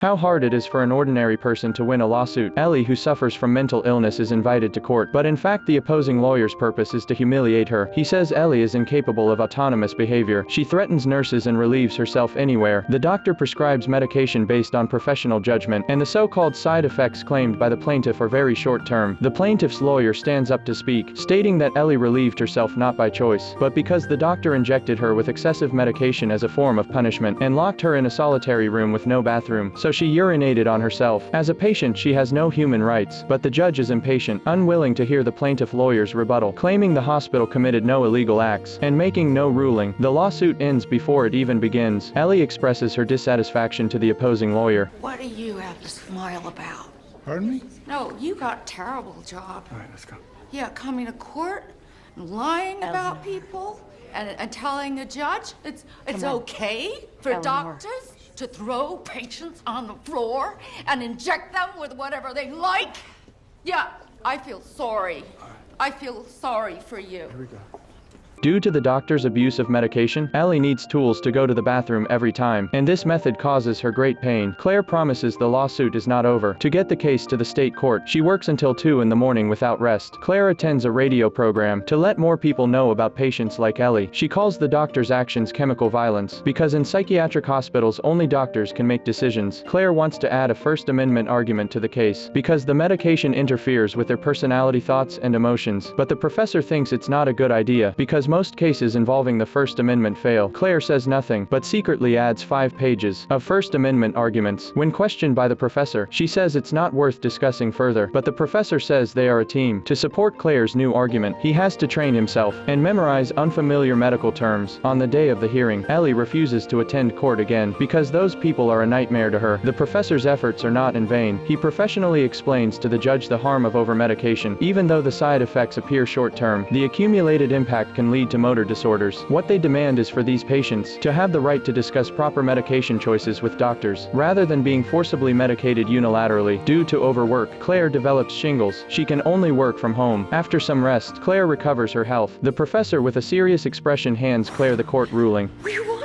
How hard it is for an ordinary person to win a lawsuit. Ellie, who suffers from mental illness, is invited to court, but in fact the opposing lawyer's purpose is to humiliate her. He says Ellie is incapable of autonomous behavior. She threatens nurses and relieves herself anywhere. The doctor prescribes medication based on professional judgment, and the so-called side effects claimed by the plaintiff are very short-term. The plaintiff's lawyer stands up to speak, stating that Ellie relieved herself not by choice, but because the doctor injected her with excessive medication as a form of punishment, and locked her in a solitary room with no bathroom, so she urinated on herself. As a patient, she has no human rights, but the judge is impatient, unwilling to hear the plaintiff lawyer's rebuttal, claiming the hospital committed no illegal acts, and making no ruling. The lawsuit ends before it even begins. Ellie expresses her dissatisfaction to the opposing lawyer. What do you have to smile about? Pardon me? No, you got a terrible job. All right, let's go. Yeah, coming to court, and lying about people, and telling a judge it's okay for doctors to throw patients on the floor and inject them with whatever they like. Yeah, I feel sorry. I feel sorry for you. Here we go. Due to the doctor's abuse of medication, Ellie needs tools to go to the bathroom every time, and this method causes her great pain. Claire promises the lawsuit is not over. To get the case to the state court, she works until 2 in the morning without rest. Claire attends a radio program to let more people know about patients like Ellie. She calls the doctor's actions chemical violence, because in psychiatric hospitals only doctors can make decisions. Claire wants to add a First Amendment argument to the case, because the medication interferes with their personality, thoughts, and emotions, but the professor thinks it's not a good idea, because most cases involving the First Amendment fail. Claire says nothing, but secretly adds 5 pages of First Amendment arguments. When questioned by the professor, she says it's not worth discussing further, but the professor says they are a team. To support Claire's new argument, he has to train himself and memorize unfamiliar medical terms. On the day of the hearing, Ellie refuses to attend court again, because those people are a nightmare to her. The professor's efforts are not in vain. He professionally explains to the judge the harm of over-medication. Even though the side effects appear short-term, the accumulated impact can lead to motor disorders. What they demand is for these patients to have the right to discuss proper medication choices with doctors, rather than being forcibly medicated unilaterally. Due to overwork, Claire develops shingles. She can only work from home. After some rest, Claire recovers her health. The professor, with a serious expression, hands Claire the court ruling. We won!